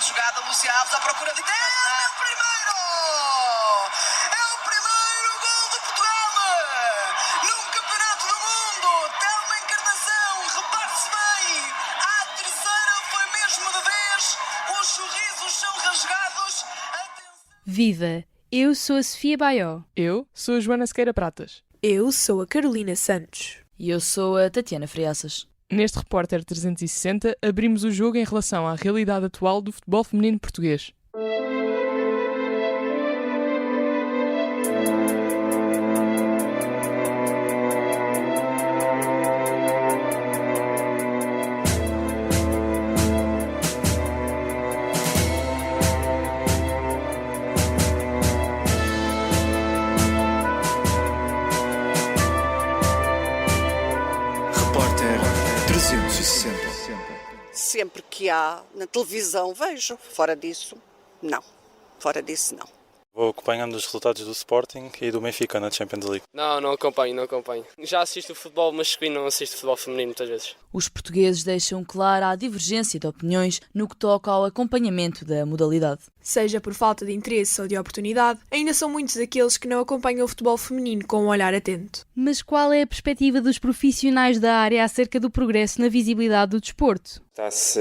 grande jogada, Lúcia Alves à procura de... É o primeiro! É o primeiro gol de Portugal! Num campeonato do mundo! Telma Encarnação, repare-se bem! À terceira foi mesmo de vez! Os sorrisos são rasgados! Viva! Eu sou a Sofia Baió. Eu sou a Joana Sequeira Pratas. Eu sou a Carolina Santos. E eu sou a Tatiana Friaças. Neste Repórter 360, abrimos o jogo em relação à realidade atual do futebol feminino português. Sempre que há na televisão vejo, fora disso não. Vou acompanhando os resultados do Sporting e do Benfica na Champions League. Não acompanho. Já assisto o futebol masculino, não assisto o futebol feminino muitas vezes. Os portugueses deixam clara a divergência de opiniões no que toca ao acompanhamento da modalidade. Seja por falta de interesse ou de oportunidade, ainda são muitos aqueles que não acompanham o futebol feminino com um olhar atento. Mas qual é a perspectiva dos profissionais da área acerca do progresso na visibilidade do desporto? Está-se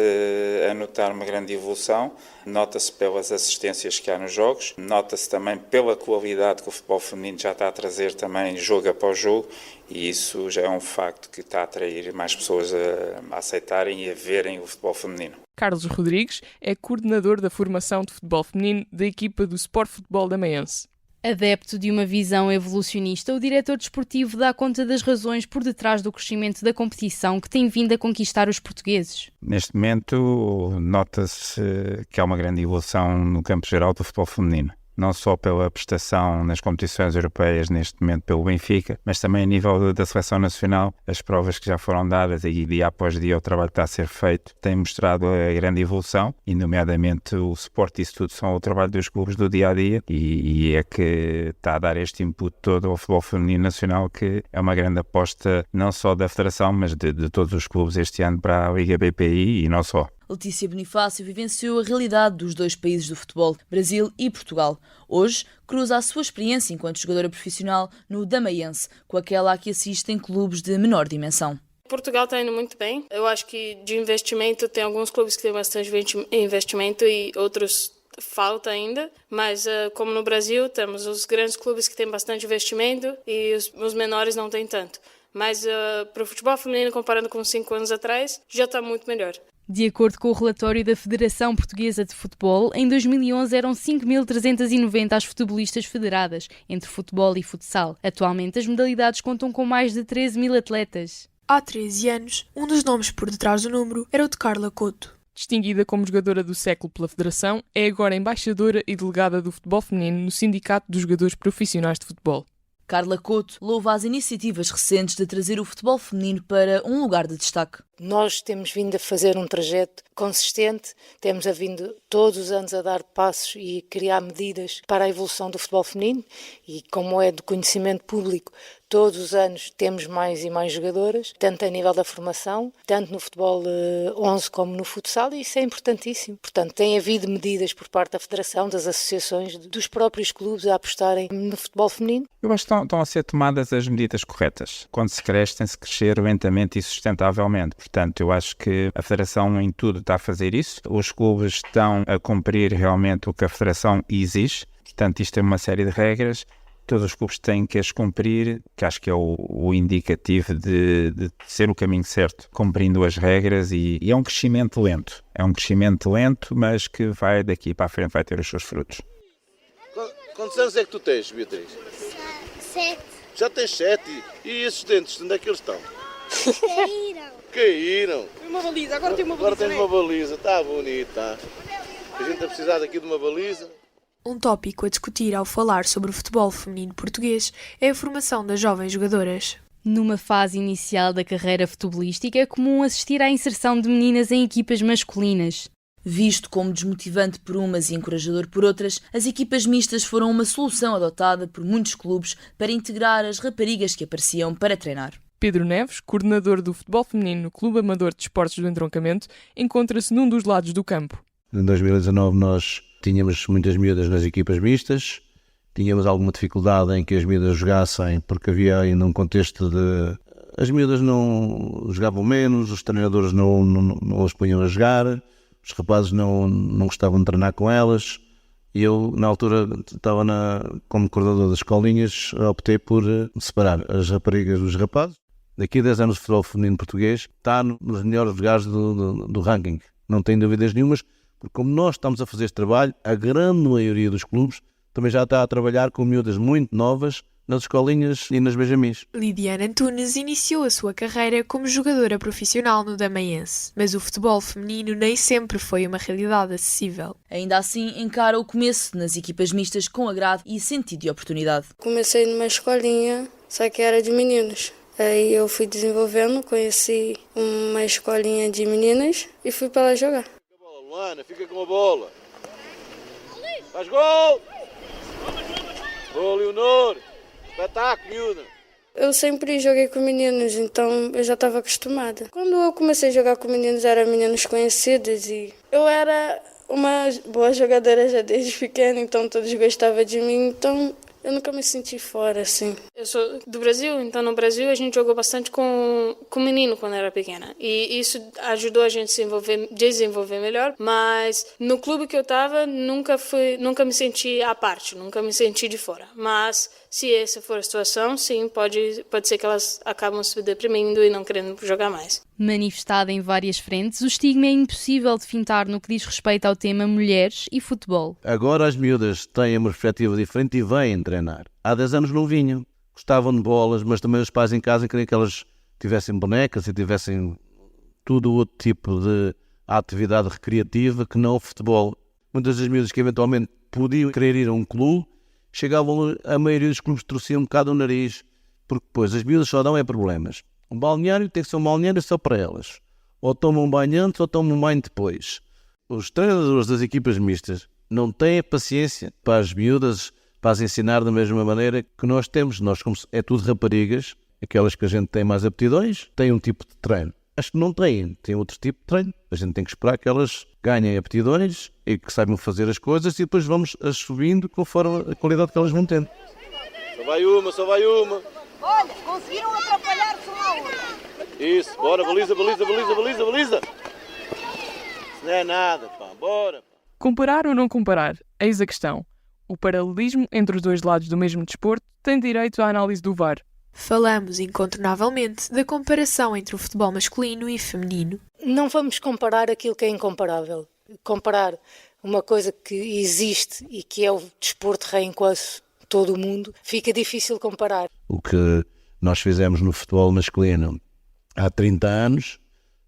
a notar uma grande evolução, nota-se pelas assistências que há nos jogos, nota-se também pela qualidade que o futebol feminino já está a trazer também jogo após jogo, e isso já é um facto que está a atrair mais pessoas a aceitarem e a verem o futebol feminino. Carlos Rodrigues é coordenador da formação de futebol feminino da equipa do Sport Futebol Dameiense. Adepto de uma visão evolucionista, o diretor desportivo dá conta das razões por detrás do crescimento da competição que tem vindo a conquistar os portugueses. Neste momento, nota-se que há uma grande evolução no campo geral do futebol feminino. Não só pela prestação nas competições europeias, neste momento pelo Benfica, mas também a nível da seleção nacional, as provas que já foram dadas e dia após dia o trabalho que está a ser feito têm mostrado a grande evolução, e nomeadamente o suporte disso tudo são o trabalho dos clubes do dia-a-dia, e é que está a dar este input todo ao futebol feminino nacional, que é uma grande aposta não só da Federação, mas de todos os clubes este ano para a Liga BPI e não só. Letícia Bonifácio vivenciou a realidade dos dois países do futebol, Brasil e Portugal. Hoje, cruza a sua experiência enquanto jogadora profissional no Dameiense, com aquela a que assiste em clubes de menor dimensão. Portugal está indo muito bem. Eu acho que de investimento tem alguns clubes que têm bastante investimento e outros falta ainda. Mas como no Brasil, temos os grandes clubes que têm bastante investimento e os menores não têm tanto. Mas para o futebol feminino, comparando com 5 anos atrás, já está muito melhor. De acordo com o relatório da Federação Portuguesa de Futebol, em 2011 eram 5.390 as futebolistas federadas, entre futebol e futsal. Atualmente, as modalidades contam com mais de 13.000 atletas. Há 13 anos, um dos nomes por detrás do número era o de Carla Couto. Distinguida como jogadora do século pela Federação, é agora embaixadora e delegada do futebol feminino no Sindicato dos Jogadores Profissionais de Futebol. Carla Couto louva as iniciativas recentes de trazer o futebol feminino para um lugar de destaque. Nós temos vindo a fazer um trajeto consistente, temos vindo todos os anos a dar passos e criar medidas para a evolução do futebol feminino, e como é de conhecimento público, todos os anos temos mais e mais jogadoras, tanto a nível da formação, tanto no futebol 11 como no futsal, e isso é importantíssimo. Portanto, tem havido medidas por parte da Federação, das associações, dos próprios clubes a apostarem no futebol feminino. Eu acho que estão a ser tomadas as medidas corretas. Quando se cresce, tem-se que crescer lentamente e sustentavelmente. Portanto, eu acho que a Federação em tudo está a fazer isso. Os clubes estão a cumprir realmente o que a Federação exige. Portanto, isto é uma série de regras. Todos os clubes têm que as cumprir, que acho que é o indicativo de ser o caminho certo, cumprindo as regras, e é um crescimento lento. É um crescimento lento, mas que vai daqui para a frente, vai ter os seus frutos. Quantos anos é que tu tens, Beatriz? 7. Já tens 7? E esses dentes, onde é que eles estão? Caíram. Tem uma baliza, agora tem uma baliza. Agora tens uma baliza, está bonita. A gente a precisar aqui de uma baliza. Um tópico a discutir ao falar sobre o futebol feminino português é a formação das jovens jogadoras. Numa fase inicial da carreira futebolística, é comum assistir à inserção de meninas em equipas masculinas. Visto como desmotivante por umas e encorajador por outras, as equipas mistas foram uma solução adotada por muitos clubes para integrar as raparigas que apareciam para treinar. Pedro Neves, coordenador do futebol feminino no Clube Amador de Esportes do Entroncamento, encontra-se num dos lados do campo. Em 2019 nós tínhamos muitas miúdas nas equipas mistas, tínhamos alguma dificuldade em que as miúdas jogassem, porque havia ainda um contexto de... As miúdas não jogavam menos, os treinadores não as punham a jogar, os rapazes não gostavam de treinar com elas. E eu, na altura, estava como coordenador das escolinhas, optei por separar as raparigas dos rapazes. Daqui a 10 anos o futebol feminino português está nos melhores lugares do ranking. Não tenho dúvidas nenhumas, porque como nós estamos a fazer este trabalho, a grande maioria dos clubes também já está a trabalhar com miúdas muito novas nas escolinhas e nas benjamins. Lidiana Antunes iniciou a sua carreira como jogadora profissional no Damaense, mas o futebol feminino nem sempre foi uma realidade acessível. Ainda assim, encara o começo nas equipas mistas com agrado e sentido de oportunidade. Comecei numa escolinha, só que era de meninos. Aí eu fui desenvolvendo, conheci uma escolinha de meninas e fui para lá jogar. Fica a bola, Luana, fica com a bola. Faz gol! Gol, Leonor! Espetáculo, miúda! Eu sempre joguei com meninos, então eu já estava acostumada. Quando eu comecei a jogar com meninos, eram meninos conhecidos e eu era uma boa jogadora já desde pequena, então todos gostavam de mim, então eu nunca me senti fora, assim. Eu sou do Brasil, então no Brasil a gente jogou bastante com menino quando era pequena. E isso ajudou a gente a desenvolver melhor. Mas no clube que eu estava, nunca me senti à parte, nunca me senti de fora. Mas se essa for a situação, sim, pode ser que elas acabam se deprimindo e não querendo jogar mais. Manifestada em várias frentes, o estigma é impossível de fintar no que diz respeito ao tema mulheres e futebol. Agora as miúdas têm uma perspectiva diferente e vêm treinar. Há 10 anos não vinham. Gostavam de bolas, mas também os pais em casa queriam que elas tivessem bonecas e tivessem todo outro tipo de atividade recreativa que não o futebol. Muitas das miúdas que eventualmente podiam querer ir a um clube, chegavam, a maioria dos clubes torciam um bocado o nariz, porque depois as miúdas só dão problemas. Um balneário tem que ser um balneário só para elas. Ou tomam um banho antes ou tomam um banho depois. Os treinadores das equipas mistas não têm paciência para as miúdas, para as ensinar da mesma maneira que nós temos. Nós, como é tudo raparigas, aquelas que a gente tem mais aptidões, têm um tipo de treino. As que não têm outro tipo de treino. A gente tem que esperar que elas ganhem aptidões e que saibam fazer as coisas e depois vamos as subindo conforme a qualidade que elas vão tendo. Só vai uma. Olha, conseguiram atrapalhar-se uma a outra. Isso, bora, baliza. Isso não é nada, pá, bora. Comparar ou não comparar? Eis a questão. O paralelismo entre os dois lados do mesmo desporto tem direito à análise do VAR. Falamos, incontornavelmente, da comparação entre o futebol masculino e feminino. Não vamos comparar aquilo que é incomparável. Comparar uma coisa que existe e que é o desporto rei em quase todo o mundo, fica difícil comparar. O que nós fizemos no futebol masculino há 30 anos,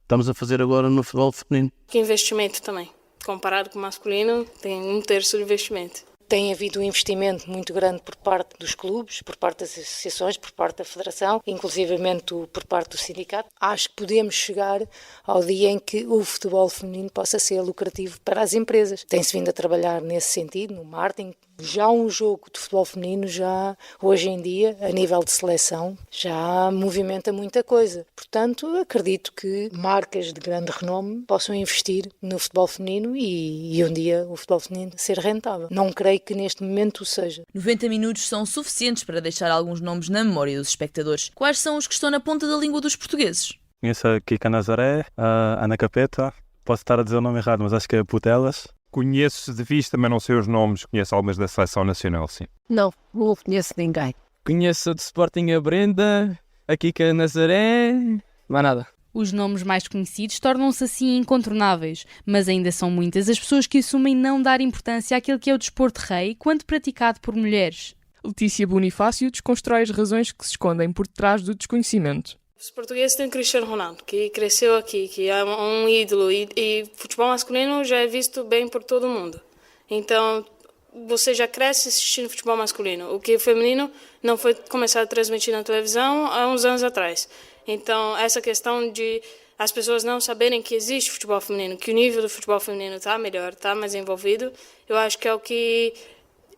estamos a fazer agora no futebol feminino. Que investimento também. Comparado com o masculino, tem 1/3 do investimento. Tem havido um investimento muito grande por parte dos clubes, por parte das associações, por parte da federação, inclusivamente por parte do sindicato. Acho que podemos chegar ao dia em que o futebol feminino possa ser lucrativo para as empresas. Tem-se vindo a trabalhar nesse sentido, no marketing. Já um jogo de futebol feminino, já hoje em dia, a nível de seleção, já movimenta muita coisa. Portanto, acredito que marcas de grande renome possam investir no futebol feminino e um dia o futebol feminino ser rentável. Não creio que neste momento o seja. 90 minutos são suficientes para deixar alguns nomes na memória dos espectadores. Quais são os que estão na ponta da língua dos portugueses? Conheço a Kika Nazaré, a Ana Capeta, posso estar a dizer o nome errado, mas acho que é Putelas. Conheço de vista, mas não sei os nomes. Conheço algumas da seleção nacional, sim. Não conheço ninguém. Conheço a de Sporting a Brenda, a Kika Nazaré, mais nada. Os nomes mais conhecidos tornam-se assim incontornáveis, mas ainda são muitas as pessoas que assumem não dar importância àquele que é o desporto rei quando praticado por mulheres. Letícia Bonifácio desconstrói as razões que se escondem por trás do desconhecimento. Os portugueses têm Cristiano Ronaldo, que cresceu aqui, que é um ídolo, e futebol masculino já é visto bem por todo mundo. Então, você já cresce assistindo futebol masculino. O que é feminino não foi começado a transmitir na televisão há uns anos atrás. Então, essa questão de as pessoas não saberem que existe futebol feminino, que o nível do futebol feminino está melhor, está mais envolvido, eu acho que é o que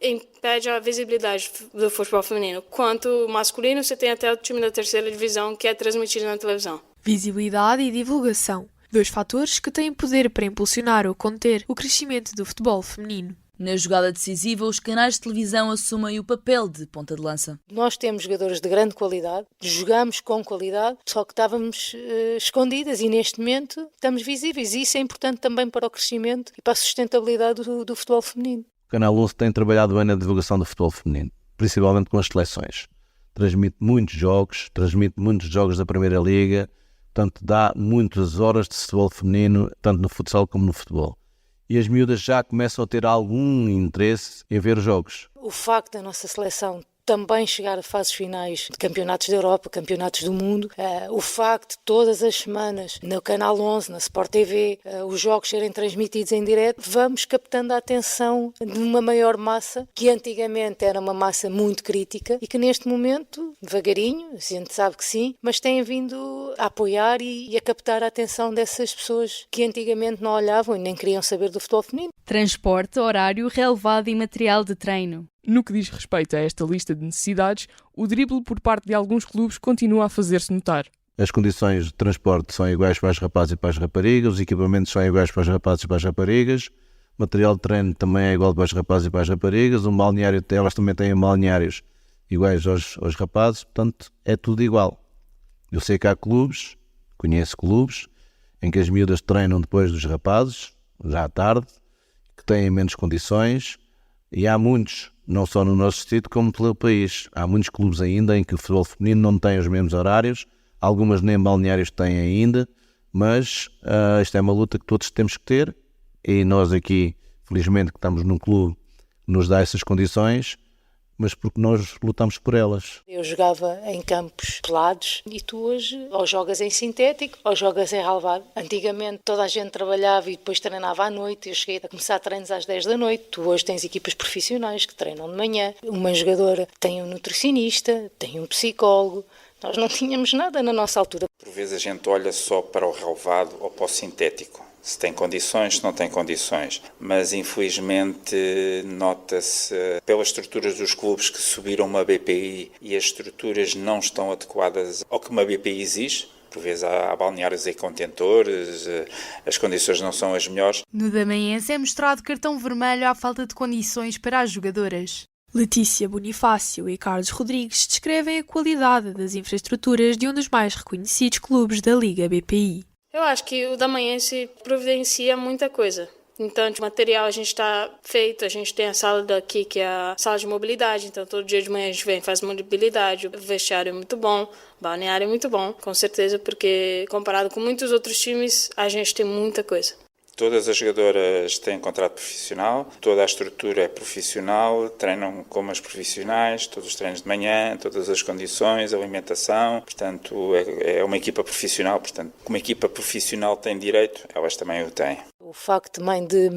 impede a visibilidade do futebol feminino. Quanto o masculino, você tem até o time da 3ª divisão que é transmitido na televisão. Visibilidade e divulgação. 2 fatores que têm poder para impulsionar ou conter o crescimento do futebol feminino. Na jogada decisiva, os canais de televisão assumem o papel de ponta de lança. Nós temos jogadoras de grande qualidade, jogamos com qualidade, só que estávamos escondidas e neste momento estamos visíveis e isso é importante também para o crescimento e para a sustentabilidade do futebol feminino. O Canal 11 tem trabalhado bem na divulgação do futebol feminino, principalmente com as seleções. Transmite muitos jogos da Primeira Liga, portanto dá muitas horas de futebol feminino, tanto no futsal como no futebol. E as miúdas já começam a ter algum interesse em ver os jogos. O facto da nossa seleção também chegar a fases finais de campeonatos da Europa, campeonatos do mundo, o facto de todas as semanas no Canal 11, na Sport TV, os jogos serem transmitidos em direto, vamos captando a atenção de uma maior massa, que antigamente era uma massa muito crítica e que neste momento, devagarinho, a gente sabe que sim, mas tem vindo a apoiar e a captar a atenção dessas pessoas que antigamente não olhavam e nem queriam saber do futebol feminino. Transporte, horário, relevado e material de treino. No que diz respeito a esta lista de necessidades, o drible por parte de alguns clubes continua a fazer-se notar. As condições de transporte são iguais para os rapazes e para as raparigas, os equipamentos são iguais para os rapazes e para as raparigas, o material de treino também é igual para os rapazes e para as raparigas, o balneário, elas também têm balneários iguais aos rapazes, portanto é tudo igual. Eu sei que há clubes, conheço clubes, em que as miúdas treinam depois dos rapazes, já à tarde, que têm menos condições, e há muitos, não só no nosso distrito como pelo país. Há muitos clubes ainda em que o futebol feminino não tem os mesmos horários, algumas nem balneários têm ainda, mas isto é uma luta que todos temos que ter e nós aqui, felizmente que estamos num clube que nos dá essas condições, mas porque nós lutamos por elas. Eu jogava em campos pelados e tu hoje ou jogas em sintético ou jogas em relvado. Antigamente toda a gente trabalhava e depois treinava à noite. Eu cheguei a começar treinos às 10 da noite. Tu hoje tens equipas profissionais que treinam de manhã. Uma jogadora tem um nutricionista, tem um psicólogo. Nós não tínhamos nada na nossa altura. Por vezes a gente olha só para o relvado ou para o sintético. Se tem condições, se não tem condições. Mas, infelizmente, nota-se pelas estruturas dos clubes que subiram uma BPI e as estruturas não estão adequadas ao que uma BPI exige. Por vezes há balneários e contentores, as condições não são as melhores. No Damaense é mostrado cartão vermelho à falta de condições para as jogadoras. Letícia Bonifácio e Carlos Rodrigues descrevem a qualidade das infraestruturas de um dos mais reconhecidos clubes da Liga BPI. Eu acho que o Damaense providencia muita coisa. Então, de material a gente está feito, a gente tem a sala daqui que é a sala de mobilidade, então todo dia de manhã a gente vem e faz mobilidade, o vestiário é muito bom, o balneário é muito bom, com certeza, porque comparado com muitos outros times, a gente tem muita coisa. Todas as jogadoras têm contrato profissional, toda a estrutura é profissional, treinam como as profissionais, todos os treinos de manhã, todas as condições, alimentação, portanto é uma equipa profissional, portanto como a equipa profissional tem direito, elas também o têm. O facto também de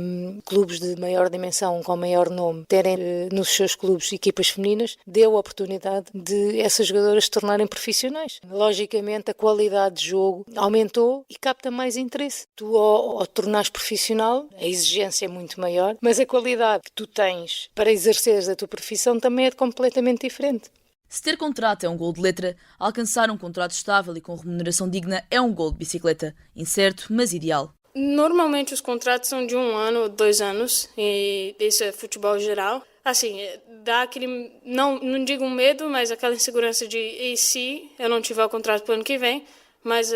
clubes de maior dimensão, com maior nome, terem nos seus clubes equipas femininas, deu a oportunidade de essas jogadoras se tornarem profissionais. Logicamente, a qualidade de jogo aumentou e capta mais interesse. Tu, ao tornares profissional, a exigência é muito maior, mas a qualidade que tu tens para exerceres a tua profissão também é completamente diferente. Se ter contrato é um gol de letra, alcançar um contrato estável e com remuneração digna é um gol de bicicleta. Incerto, mas ideal. Normalmente os contratos são de 1 ano ou 2 anos, e isso é futebol geral. Assim, dá aquele, não digo um medo, mas aquela insegurança de e se eu não tiver o contrato para o ano que vem, mas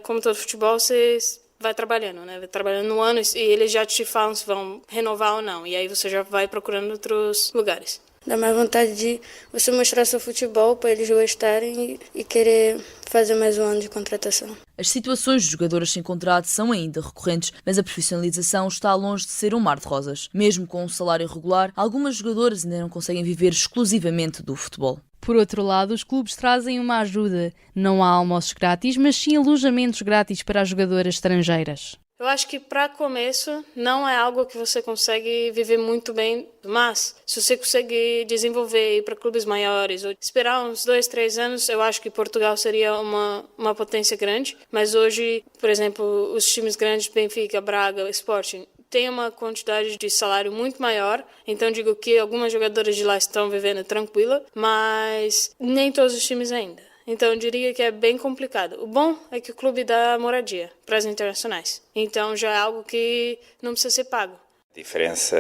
como todo futebol, você vai trabalhando, né? Vai trabalhando no ano e eles já te falam se vão renovar ou não, e aí você já vai procurando outros lugares. Dá mais vontade de você mostrar seu futebol para eles gostarem e querer fazer mais um ano de contratação. As situações de jogadoras sem contrato são ainda recorrentes, mas a profissionalização está longe de ser um mar de rosas. Mesmo com um salário regular, algumas jogadoras ainda não conseguem viver exclusivamente do futebol. Por outro lado, os clubes trazem uma ajuda. Não há almoços grátis, mas sim alojamentos grátis para as jogadoras estrangeiras. Eu acho que para começo não é algo que você consegue viver muito bem, mas se você conseguir desenvolver, ir para clubes maiores ou esperar uns 2, 3 anos, eu acho que Portugal seria uma potência grande. Mas hoje, por exemplo, os times grandes, Benfica, Braga, Sporting, tem uma quantidade de salário muito maior, então digo que algumas jogadoras de lá estão vivendo tranquila, mas nem todos os times ainda. Então eu diria que é bem complicado. O bom é que o clube dá moradia para as internacionais. Então já é algo que não precisa ser pago. Diferença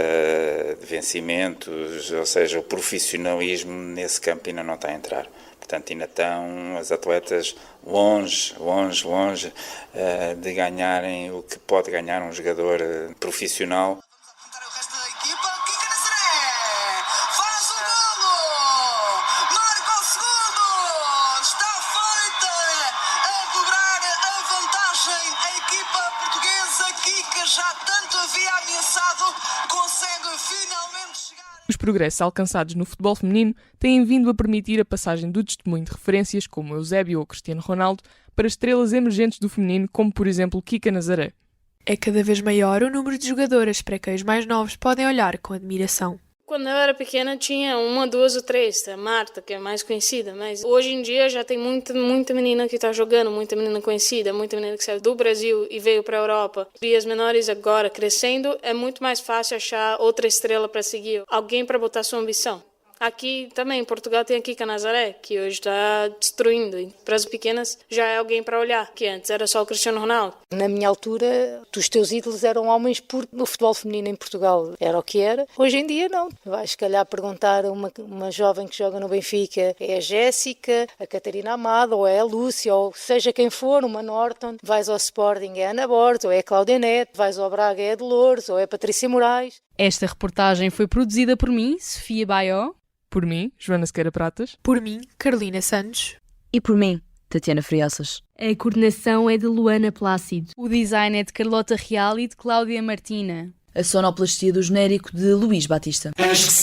de vencimentos, ou seja, o profissionalismo nesse campo ainda não está a entrar. Portanto, ainda estão as atletas longe de ganharem o que pode ganhar um jogador profissional. Os progressos alcançados no futebol feminino têm vindo a permitir a passagem do testemunho de referências como Eusébio ou Cristiano Ronaldo para estrelas emergentes do feminino, como por exemplo Kika Nazaré. É cada vez maior o número de jogadoras para quem os mais novos podem olhar com admiração. Quando eu era pequena tinha 1, 2 ou 3, a Marta, que é mais conhecida, mas hoje em dia já tem muita menina que está jogando, muita menina conhecida, muita menina que saiu do Brasil e veio para a Europa. E as menores agora crescendo, é muito mais fácil achar outra estrela para seguir, alguém para botar sua ambição. Aqui também, em Portugal, tem a Kika Nazaré, que hoje está destruindo. E para as pequenas já é alguém para olhar, que antes era só o Cristiano Ronaldo. Na minha altura, os teus ídolos eram homens, porque o futebol feminino em Portugal era o que era. Hoje em dia, não. Vais, se calhar, perguntar a uma jovem que joga no Benfica, é a Jéssica, a Catarina Amado, ou é a Lúcia, ou seja quem for, uma Norton. Vais ao Sporting, é a Ana Borges, ou é a Cláudia Neto. Vais ao Braga, é a Dolores, ou é a Patrícia Moraes. Esta reportagem foi produzida por mim, Sofia Baió. Por mim, Joana Sequeira Pratas. Por mim, Carolina Santos. E por mim, Tatiana Friaças. A coordenação é de Luana Plácido. O design é de Carlota Real e de Cláudia Martina. A sonoplastia do genérico de Luís Batista. Acho que